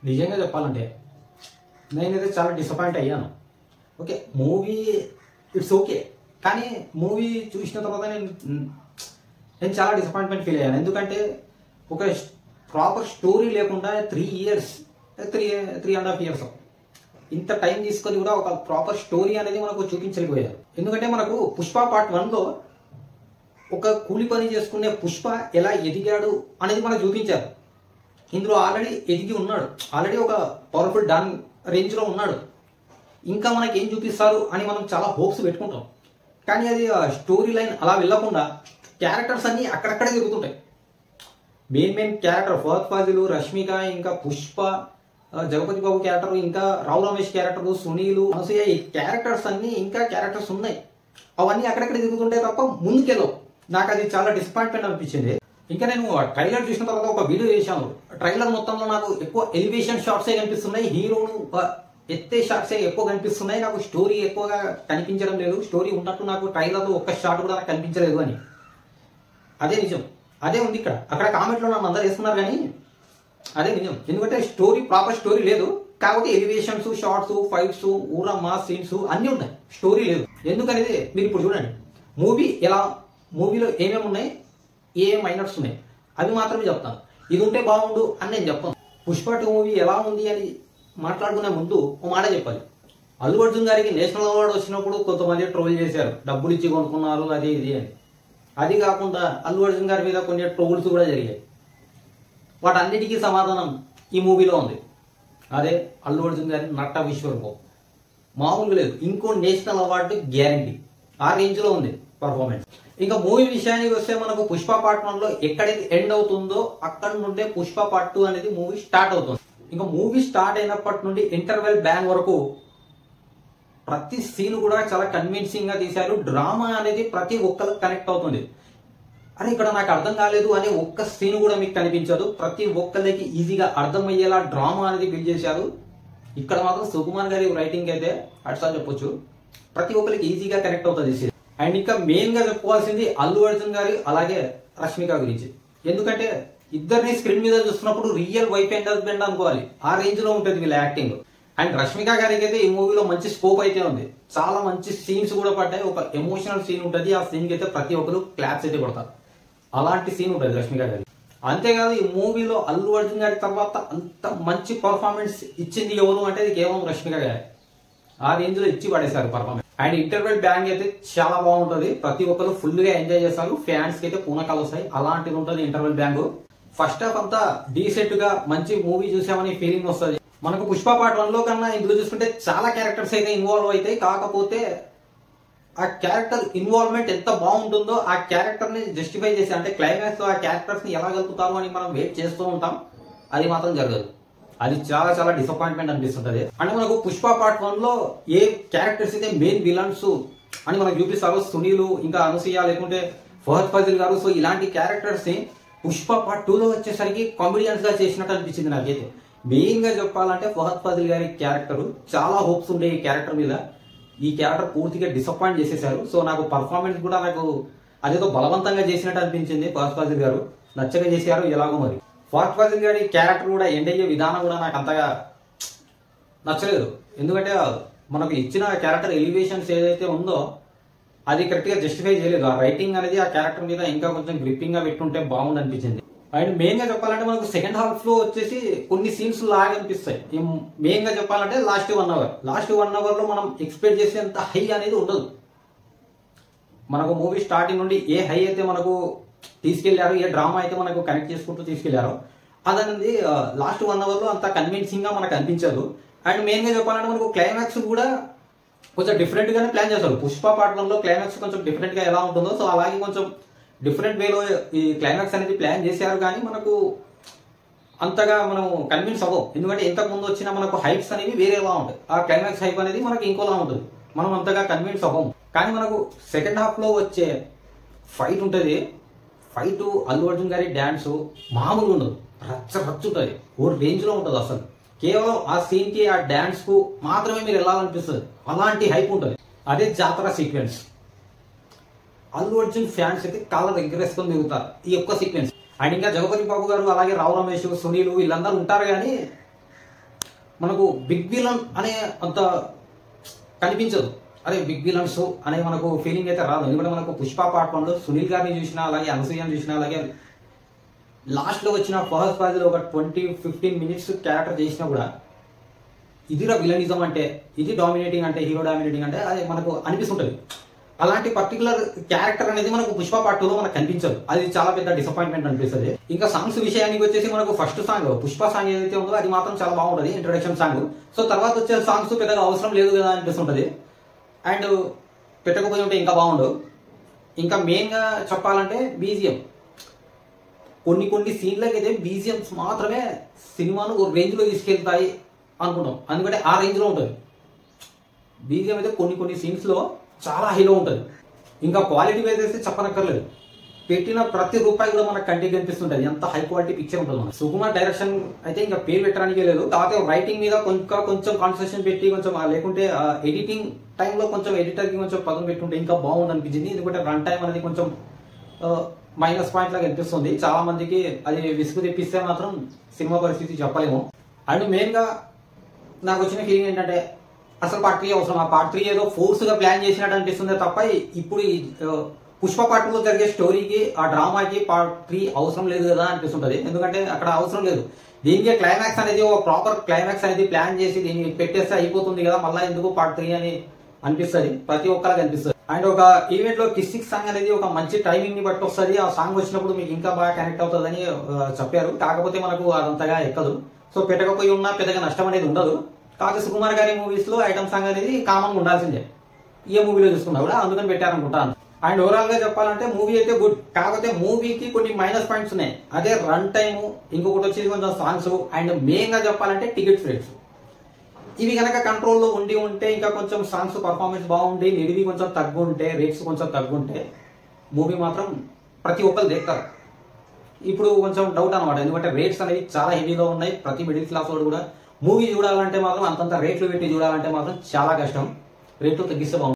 నిజంగా చెప్పాలంటే నేనైతే చాలా డిసప్పాయింట్ అయ్యాను. ఓకే, మూవీ ఇట్స్ ఓకే, కానీ మూవీ చూసిన తర్వాత నేను చాలా డిసప్పాయింట్మెంట్ ఫీల్ అయ్యాను. ఎందుకంటే ఒక ప్రాపర్ స్టోరీ లేకుండా 3.5 years ఇంత టైం తీసుకొని కూడా ఒక ప్రాపర్ స్టోరీ అనేది మనకు చూపించలేకపోయారు. ఎందుకంటే మనకు పుష్ప పార్ట్ 1లో ఒక కూలి పని చేసుకునే పుష్ప ఎలా ఎదిగాడు అనేది మనకు చూపించారు. ఇందులో ఆల్రెడీ ఎదిగి ఉన్నాడు, ఆల్రెడీ ఒక పవర్ఫుల్ డాన్ రేంజ్లో ఉన్నాడు. ఇంకా మనకి ఏం చూపిస్తారు అని మనం చాలా హోప్స్ పెట్టుకుంటాం. కానీ అది స్టోరీ లైన్ అలా వెళ్ళకుండా క్యారెక్టర్స్ అన్నీ అక్కడక్కడే తిరుగుతుంటాయి. మెయిన్ క్యారెక్టర్ ఫహద్ ఫాజిల్, రష్మిక, ఇంకా పుష్ప, జగపతి బాబు క్యారెక్టర్, ఇంకా రావు రమేష్ క్యారెక్టర్, సునీల్, అనసూయ, ఈ క్యారెక్టర్స్ అన్ని ఇంకా క్యారెక్టర్స్ ఉన్నాయి. అవన్నీ అక్కడక్కడ తిరుగుతుంటాయి తప్ప ముందుకెళ్ళవు. నాకు అది చాలా డిసప్పాయింట్మెంట్ అనిపించింది. ఇంకా నేను ట్రైలర్ చూసిన తర్వాత ఒక వీడియో చేశాను. ట్రైలర్ మొత్తంలో నాకు ఎక్కువ ఎలివేషన్ షాట్సే కనిపిస్తున్నాయి, హీరోను ఎత్తే షాట్సే ఎక్కువ కనిపిస్తున్నాయి. నాకు స్టోరీ ఎక్కువగా కనిపించడం లేదు. స్టోరీ ఉన్నట్టు నాకు ట్రైలర్లో ఒక్క షాట్ కూడా నాకు కనిపించలేదు అని. అదే నిజం, అదే ఉంది ఇక్కడ. అక్కడ కామెంట్లో నన్ను అందరు వేస్తున్నారు కానీ అదే నిజం. ఎందుకంటే స్టోరీ ప్రాపర్ స్టోరీ లేదు, కాబట్టి ఎలివేషన్స్, షార్ట్స్, ఫైట్స్, ఊర మాస్ సీన్స్ అన్నీ ఉన్నాయి, స్టోరీ లేదు. ఎందుకనేది మీరు ఇప్పుడు చూడండి. మూవీలో ఏమేమి ఉన్నాయి, ఏ మైనర్స్ ఉన్నాయి, అవి మాత్రమే చెప్తాను. ఇది ఉంటే బాగుండు అని నేను చెప్తాను. పుష్ప 2 మూవీ ఎలా ఉంది అని మాట్లాడుకునే ముందు ఒక మాట చెప్పాలి. అల్లు అర్జున్ గారికి నేషనల్ అవార్డు వచ్చినప్పుడు కొంతమంది ట్రోల్ చేశారు, డబ్బులు ఇచ్చి కొనుక్కున్నారు అది ఇది అని. అది కాకుండా అల్లు అర్జున్ గారి మీద కొన్ని ట్రోల్స్ కూడా జరిగాయి. వాటన్నిటికీ సమాధానం ఈ మూవీలో ఉంది. అదే అల్లు అర్జున్ గారి నట్ట విశ్వరూపం మామూలుగా లేదు. ఇంకో నేషనల్ అవార్డు గ్యారంటీ, ఆ రేంజ్లో ఉంది పర్ఫార్మెన్స్. ఇంకా మూవీ విషయానికి వస్తే మనకు పుష్ప పార్ట్ 1లో ఎక్కడైతే ఎండ్ అవుతుందో అక్కడ నుండే పుష్ప పార్ట్ 2 అనేది మూవీ స్టార్ట్ అవుతుంది. ఇంకా మూవీ స్టార్ట్ అయినప్పటి నుండి ఇంటర్వెల్ బ్యాంగ్ వరకు ప్రతి సీన్ కూడా చాలా కన్విన్సింగ్ గా తీశారు. డ్రామా అనేది ప్రతి ఒక్కరికి కనెక్ట్ అవుతుంది. అరే ఇక్కడ నాకు అర్థం కాలేదు అనే ఒక్క సీన్ కూడా మీకు కనిపించదు. ప్రతి ఒక్కరికి ఈజీగా అర్థమయ్యేలా డ్రామా అనేది బిల్డ్ చేశారు. ఇక్కడ మాత్రం సుకుమార్ గారి రైటింగ్ అయితే అట్లా చెప్పొచ్చు, ప్రతి ఒక్కరికి ఈజీగా కనెక్ట్ అవుతుంది. అండ్ ఇంకా మెయిన్ గా చెప్పుకోవాల్సింది అల్లు అర్జున్ గారి అలాగే రష్మిక గురించి. ఎందుకంటే ఇద్దరిని స్క్రీన్ మీద చూస్తున్నప్పుడు రియల్ వైఫ్ అండ్ హస్బెండ్ అనుకోవాలి, ఆ రేంజ్ లో ఉంటుంది వీళ్ళ యాక్టింగ్. అండ్ రష్మిక గారికి అయితే ఈ మూవీలో మంచి స్కోప్ అయితే ఉంది, చాలా మంచి సీన్స్ కూడా పడ్డాయి. ఒక ఎమోషనల్ సీన్ ఉంటుంది, ఆ సీన్ కి అయితే ప్రతి ఒక్కరు క్లాప్స్ అయితే కొడతారు. అలాంటి సీన్ ఉంటుంది రష్మిక గారి. అంతేకాదు ఈ మూవీలో అల్లు అర్జున్ గారి తర్వాత అంత మంచి పర్ఫార్మెన్స్ ఇచ్చింది ఎవరు అంటే ఇది కేవలం రష్మిక గారి. ఆ రేంజ్ లో ఇచ్చి పడేశారు పర్ఫార్మెన్స్. అండ్ ఇంటర్వెల్ బ్యాంగ్ అయితే చాలా బాగుంటుంది, ప్రతి ఒక్కరు ఫుల్ గా ఎంజాయ్ చేస్తారు. ఫ్యాన్స్ కి అయితే పూనకాలు వస్తాయి, అలాంటిది ఉంటుంది ఇంటర్వెల్ బ్యాంగ్. ఫస్ట్ హాఫ్ అంతా డీసెంట్ గా మంచి మూవీ చూసామని ఫీలింగ్ వస్తుంది. మనకు పుష్ప పార్ట్ 1లో కన్నా ఇందులో చూసుకుంటే చాలా క్యారెక్టర్స్ అయితే ఇన్వాల్వ్ అవుతాయి. కాకపోతే ఆ క్యారెక్టర్ ఇన్వాల్వ్మెంట్ ఎంత బాగుంటుందో ఆ క్యారెక్టర్ ని జస్టిఫై చేసి, అంటే క్లైమాక్స్ లో ఆ క్యారెక్టర్స్ ని ఎలా కలుపుతాము అని మనం వెయిట్ చేస్తూ ఉంటాం, అది మాత్రం జరగదు. అది చాలా చాలా డిసప్పాయింట్మెంట్ అనిపిస్తుంటది. అంటే మనకు పుష్ప పార్ట్ 1లో ఏ క్యారెక్టర్స్ అయితే మెయిన్ విలన్స్ అని మనకు చూపిస్తారో, సునీల్, ఇంకా అనసూయ, లేకుంటే ఫహద్ ఫాజిల్ గారు, సో ఇలాంటి క్యారెక్టర్స్ ని పుష్ప పార్ట్ 2లో వచ్చేసరికి కామెడియన్స్ గా చేసినట్టు అనిపించింది నాకైతే. మెయిన్ గా చెప్పాలంటే ఫహద్ ఫాజిల్ గారి క్యారెక్టర్ చాలా హోప్స్ ఉండే ఈ క్యారెక్టర్ మీద. ఈ క్యారెక్టర్ పూర్తిగా డిసప్పాయింట్ చేసేసారు. సో నాకు పర్ఫార్మెన్స్ కూడా నాకు అదేదో బలవంతంగా చేసినట్టు అనిపించింది. ఫహద్ ఫాజిల్ గారు నచ్చగా చేశారు ఎలాగో మరి. ఫహద్ ఫాజిల్ గారి క్యారెక్టర్ కూడా ఎండ్ అయ్యే విధానం కూడా నాకు అంతగా నచ్చలేదు. ఎందుకంటే మనకు ఇచ్చిన క్యారెక్టర్ ఎలివేషన్స్ ఏదైతే ఉందో అది కరెక్ట్ గా జస్టిఫై చేయలేదు. ఆ రైటింగ్ అనేది ఆ క్యారెక్టర్ మీద ఇంకా కొంచెం గ్రిప్పింగ్ గా పెట్టుంటే బాగుంది అనిపించింది. అండ్ మెయిన్ గా చెప్పాలంటే మనకు సెకండ్ హాఫ్ లో వచ్చేసి కొన్ని సీన్స్ లాగా అనిపిస్తాయి. మెయిన్ గా చెప్పాలంటే లాస్ట్ 1 అవర్ లో మనం ఎక్స్పెక్ట్ చేసేంత హై అనేది ఉండదు. మనకు మూవీ స్టార్టింగ్ నుండి ఏ హై అయితే మనకు తీసుకెళ్లారో, ఏ డ్రామా అయితే మనకు కనెక్ట్ చేసుకుంటూ తీసుకెళ్లారో, అదనేది లాస్ట్ 1 అవర్ లో అంత కన్విన్సింగ్ గా మనకు అనిపించదు. అండ్ మెయిన్ గా చెప్పాలంటే మనకు క్లైమాక్స్ కూడా కొంచెం డిఫరెంట్ గానే ప్లాన్ చేస్తారు. పుష్ప పార్ట్ 1లో క్లైమాక్స్ కొంచెం డిఫరెంట్ గా ఎలా ఉంటుందో, సో అలాగే కొంచెం డిఫరెంట్ వేలో ఈ క్లైమాక్స్ అనేది ప్లాన్ చేశారు. కానీ మనకు అంతగా మనం కన్విన్స్ అవ్వం. ఎందుకంటే ఇంతకు ముందు వచ్చిన మనకు హైప్స్ అనేవి వేరేలా ఉంటాయి, ఆ క్లైమాక్స్ హైప్ అనేది మనకు ఇంకోలా ఉంటుంది, మనం అంతగా కన్విన్స్ అవ్వం. కానీ మనకు సెకండ్ హాఫ్ లో వచ్చే ఫైట్ ఉంటుంది. ఫైట్ అల్లు అర్జున్ గారి డాన్స్ మామూలుగా ఉండదు, రచ్చుంటుంది, ఓ రేంజ్ లో ఉంటుంది. అసలు కేవలం ఆ సీన్ కి, ఆ డాన్స్ కు మాత్రమే మీరు వెళ్ళాలనిపిస్తుంది, అలాంటి హైప్ ఉంటుంది. అదే జాతర సీక్వెన్స్. అల్లు అర్జున్ ఫ్యాన్స్ అయితే కాళ్ళ ఎగరేసుకొని దిగుతారు ఈ ఒక్క సీక్వెన్స్. అండ్ ఇంకా జగపతి బాబు గారు, అలాగే రావు రమేష్, సునీల్, వీళ్ళందరూ ఉంటారు. కానీ మనకు బిగ్ విలన్ అనే అంత కనిపించదు. అరే బిగ్ విలన్స్ అనే మనకు ఫీలింగ్ అయితే రాదు. ఎందుకంటే మనకు పుష్ప పార్ట్ 1లో సునీల్ గారిని చూసినా, అలాగే అనసూయని చూసినా, అలాగే లాస్ట్ లో వచ్చిన ఫహద్ ఫాజిల్ ఒక 20-15 మినిట్స్ క్యారెక్టర్ చేసినా కూడా ఇదిరా విలనిజం అంటే, ఇది డామినేటింగ్ అంటే, హీరో డామినేటింగ్ అంటే అది మనకు అనిపిస్తుంటది. అలాంటి పర్టికులర్ క్యారెక్టర్ అనేది మనకు పుష్ప పార్ట్ 2లో మనకు కనిపించదు. అది చాలా పెద్ద డిసప్పాయింట్మెంట్ అనిపిస్తుంది. ఇంకా సాంగ్స్ విషయానికి వచ్చేసి మనకు ఫస్ట్ సాంగ్ పుష్ప సాంగ్ ఏదైతే ఉందో అది మాత్రం చాలా బాగుంటుంది, ఇంట్రొడక్షన్ సాంగ్. సో తర్వాత వచ్చే సాంగ్స్ పెద్దగా అవసరం లేదు కదా అనిపిస్తుంటది. అండ్ పెట్టకపోయి ఉంటే ఇంకా బాగుండు. ఇంకా మెయిన్ గా చెప్పాలంటే బీజిఎం, కొన్ని సీన్లకి అయితే బీజిఎంస్ మాత్రమే సినిమాను ఒక రేంజ్ లో తీసుకెళ్తాయి అనుకుంటాం. ఎందుకంటే ఆ రేంజ్ లో ఉంటుంది బీజిఎం అయితే. కొన్ని సీన్స్ లో చాలా హైలో ఉంటుంది. ఇంకా క్వాలిటీ వైజ్ అయితే చెప్పనక్కర్లేదు. పెట్టిన ప్రతి రూపాయి కూడా మనకు కంటికి కనిపిస్తుంటది, ఎంత హై క్వాలిటీ పిక్చర్ ఉంటుంది. మన సుకుమార్ డైరెక్షన్ అయితే ఇంకా పేరు పెట్టడానికే లేదు. కాకపోతే రైటింగ్ మీద కొంచెం కాన్సన్ట్రేషన్ పెట్టి, కొంచెం లేకుంటే ఎడిటింగ్ టైంలో కొంచెం ఎడిటర్ కి కొంచెం పదం పెట్టుంటే ఇంకా బాగుంది అనిపించింది. ఎందుకంటే రన్ టైం అనేది కొంచెం మైనస్ పాయింట్ లాగా అనిపిస్తుంది. చాలా మందికి అది విసుగు తెప్పిస్తే మాత్రం సినిమా పరిస్థితి చెప్పలేము. అండ్ మెయిన్ గా నాకు వచ్చిన ఫీలింగ్ ఏంటంటే అసలు పార్ట్ 3 అవసరం. ఆ పార్ట్ 3 ఏదో ఫోర్స్ గా ప్లాన్ చేసినట్టు అనిపిస్తుంది తప్ప ఇప్పుడు పుష్ప పార్ట్ 2లో జరిగే స్టోరీకి, ఆ డ్రామాకి పార్ట్ 3 అవసరం లేదు కదా అనిపిస్తుంటది. ఎందుకంటే అక్కడ అవసరం లేదు. దీనికి క్లైమాక్స్ అనేది ఒక ప్రాపర్ క్లైమాక్స్ అనేది ప్లాన్ చేసి దీన్ని పెట్టేస్తే అయిపోతుంది కదా, మళ్ళీ ఎందుకు పార్ట్ 3 అని అనిపిస్తుంది, ప్రతి ఒక్కరికి అనిపిస్తుంది. అండ్ ఒక ఈవెంట్ లో కిస్సిక్ సాంగ్ అనేది ఒక మంచి టైమింగ్ ని బట్టి వస్తుంది. ఆ సాంగ్ వచ్చినప్పుడు మీకు ఇంకా బాగా కనెక్ట్ అవుతుందని చెప్పారు. కాకపోతే మనకు అదంతగా ఎక్కదు. సో పెట్టకపోయి ఉన్నా పెద్దగా నష్టం అనేది ఉండదు. కాకపోతే సుకుమార్ గారి మూవీస్ లో ఐటమ్ సాంగ్ అనేది కామన్ ఉండాల్సిందే, ఏ మూవీలో చూసుకున్నా కూడా, అందుకని పెట్టారనుకుంటాను. అండ్ ఓవరాల్ గా చెప్పాలంటే మూవీ అయితే గుడ్. కాకపోతే మూవీకి కొన్ని మైనస్ పాయింట్స్ ఉన్నాయి. అదే రన్ టైమ్, ఇంకొకటి వచ్చేసి కొంచెం సాంగ్స్, అండ్ మెయిన్ గా చెప్పాలంటే టికెట్ రేట్స్. ఇవి కనుక కంట్రోల్లో ఉంటే, ఇంకా కొంచెం సాంగ్స్ పర్ఫార్మెన్స్ బాగుండి, నిడివి కొంచెం తగ్గుంటే, రేట్స్ కొంచెం తగ్గుంటే మూవీ మాత్రం ప్రతి ఒక్కరు দেখతారు. ఇప్పుడు కొంచెం డౌట్ అనమాట. ఎందుకంటే రేట్స్ అనేవి చాలా హెవీలో ఉన్నాయి. ప్రతి మిడిల్ క్లాస్ వాడు కూడా మూవీ చూడాలంటే మాత్రం అంతంత రేట్లు పెట్టి చూడాలంటే మాత్రం చాలా కష్టం. రేట్లు తగ్గిస్తే బాగుంటుంది.